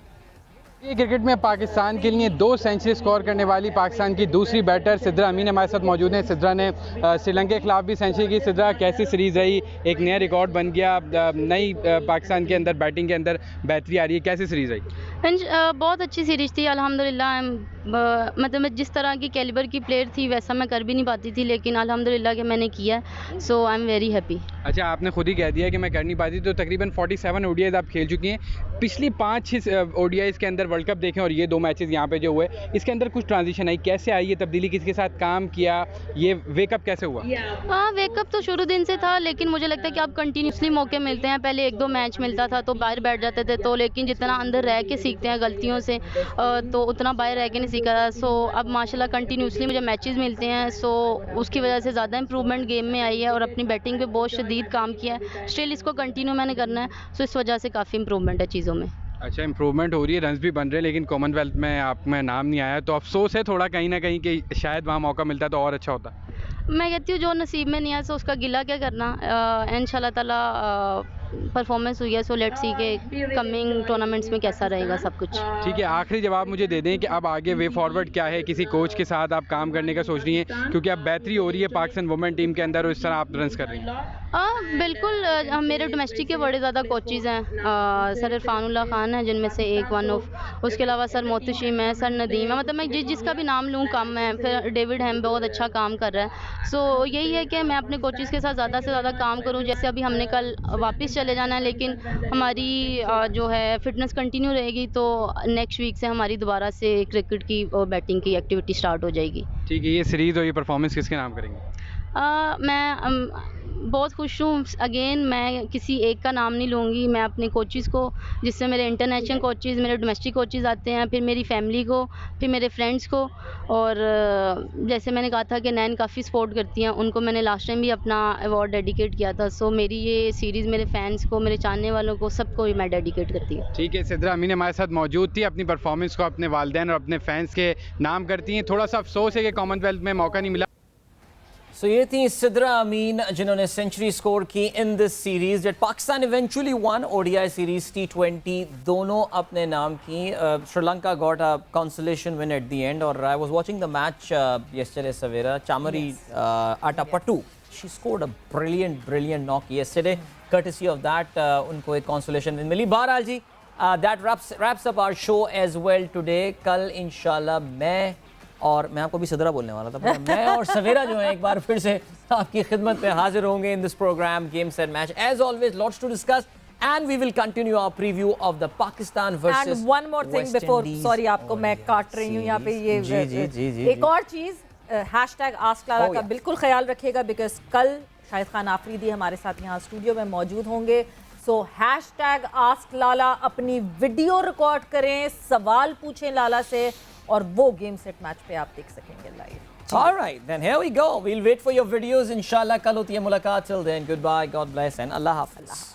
ये क्रिकेट में पाकिस्तान के लिए 2 सेंचुरी स्कोर करने वाली पाकिस्तान की दूसरी बैटर सिद्रा अमीन हमारे साथ मौजूद हैं. सिद्रा ने श्रीलंका के खिलाफ भी सेंचुरी की. सिद्रा, कैसी सीरीज़ रही? एक नया रिकॉर्ड बन गया, नई पाकिस्तान के अंदर बैटिंग के अंदर बेहतरी आ रही है, कैसी सीरीज़ रही? बहुत अच्छी सीरीज़ थी अल्हम्दुलिल्लाह. मतलब मैं जिस तरह की कैलिबर की प्लेयर थी वैसा मैं कर भी नहीं पाती थी, लेकिन अल्हम्दुलिल्लाह कि मैंने किया, सो आई एम वेरी हैप्पी. अच्छा, आपने खुद ही कह दिया कि मैं कर नहीं पाती, तो तकरीबन 47 ODIs आप खेल चुकी हैं. पिछली 5-6 ODIs के अंदर वर्ल्ड कप देखें और ये 2 मैचेस यहाँ पे जो हुए, इसके अंदर कुछ ट्रांजिशन आई, कैसे आई ये तब्दीली, किसके साथ काम किया, ये वेकअप कैसे हुआ? हाँ, वेकअप तो शुरू दिन से था, लेकिन मुझे लगता है कि अब कंटिन्यूसली मौके मिलते हैं. पहले 1-2 मैच मिलता था तो बाहर बैठ जाते थे, तो लेकिन जितना अंदर रह के सीखते हैं गलतियों से, तो उतना बाहर रह के नहीं सीखा था. सो अब माशाल्लाह कंटिन्यूसली मुझे मैचेस मिलते हैं, सो उसकी वजह से ज़्यादा इंप्रूवमेंट गेम में आई है और अपनी बैटिंग पे बहुत शदीद काम किया है. स्टिल इसको कंटिन्यू मैंने करना है, सो इस वजह से काफ़ी इंप्रूवमेंट है चीज़ों में. अच्छा, इंप्रूवमेंट हो रही है, रन्स भी बन रहे हैं, लेकिन कॉमनवेल्थ में आप में नाम नहीं आया, तो अफसोस है थोड़ा कहीं ना कहीं कि शायद वहाँ मौका मिलता तो और अच्छा होता. मैं कहती हूँ जो नसीब में नहीं आया सो उसका गिला क्या करना. इंशाल्लाह ताला परफॉर्मेंस हुई है, सो लेट्स सी के कमिंग टूर्नामेंट्स में कैसा रहेगा सब कुछ. ठीक है, आखिरी जवाब मुझे दे दें कि अब आगे वे फॉरवर्ड क्या है, किसी कोच के साथ आप काम करने का सोच रही हैं, क्योंकि अब बेहतरी हो रही है पाकिस्तान वुमेन टीम के अंदर और इस तरह आप रन्स कर रही हैं. बिल्कुल. मेरे डोमेस्टिक के बड़े ज़्यादा कोचेज़ हैं. सर इरफानुल्लाह खान है जिनमें से एक वन ऑफ, उसके अलावा सर मोतशिम है, सर नदीम है, मतलब मैं जिसका भी नाम लूँ कम है. फिर डेविड हैम बहुत अच्छा काम कर रहा है. सो यही है कि मैं अपने कोचेज़ के साथ ज़्यादा से ज़्यादा काम करूँ. जैसे अभी हमने कल वापस चले जाना है, लेकिन हमारी जो है फिटनेस कंटिन्यू रहेगी, तो नेक्स्ट वीक से हमारी दोबारा से क्रिकेट की और बैटिंग की एक्टिविटी स्टार्ट हो जाएगी. ठीक है, ये सीरीज़ और ये परफॉर्मेंस किसके नाम करेंगे? मैं बहुत खुश हूँ. अगेन मैं किसी एक का नाम नहीं लूँगी, मैं अपने कोचेज़ को, जिससे मेरे इंटरनेशनल कोचेज़, मेरे डोमेस्टिक कोचेज़ आते हैं, फिर मेरी फैमिली को, फिर मेरे फ्रेंड्स को, और जैसे मैंने कहा था कि नैन काफ़ी सपोर्ट करती हैं, उनको मैंने लास्ट टाइम भी अपना अवार्ड डेडिकेट किया था. सो मेरी ये सीरीज़ मेरे फैंस को, मेरे चाहने वालों को, सबको मैं डेडिकेट करती हूँ. ठीक है, सिद्रा अमीन हमारे साथ मौजूद थी, अपनी परफॉर्मेंस को अपने वालिदैन और अपने फैंस के नाम करती हैं. थोड़ा सा अफसोस है कि कॉमनवेल्थ में मौका नहीं मिला. So ये थी सिद्रा अमीन जिन्होंने सेंचुरी स्कोर की in this series that Pakistan eventually won. ODI series, T20 दोनों अपने नाम की. Sri Lanka got a consolation win at the end. और I was watching the match yesterday सवेरा. Chamari Atapattu, she scored a brilliant knock yesterday. Courtesy of that उनको एक consolation win मिली. बहरहाल जी, that wraps up our show as well today. कल इंशाल्लाह मैं आपको भी सिद्रा बोलने वाला था, मैं और सवेरा जो है एक बार फिर से आपकी खिदमत में हाजिर होंगे in this programme game set match. As always lots to discuss and we will continue our preview of the Pakistan versus and one more thing before, sorry आपको मैं काट रही हूँ यहाँ पे. ये जी एक और चीज़, हैशटैग आस्क लाला का बिल्कुल ख्याल रखिएगा, बिकॉज कल शाहिद खान आफरीदी हमारे साथ यहाँ स्टूडियो में मौजूद होंगे. सो हैशटैग आस्क लाला, अपनी वीडियो रिकॉर्ड करें, सवाल पूछें लाला से, और वो गेम सेट मैच पे आप देख सकेंगे live. All right, then here we go. We'll wait for your videos. Inshallah, कल होती है मुलाकात. Till then, goodbye, God bless, and Allah Hafiz.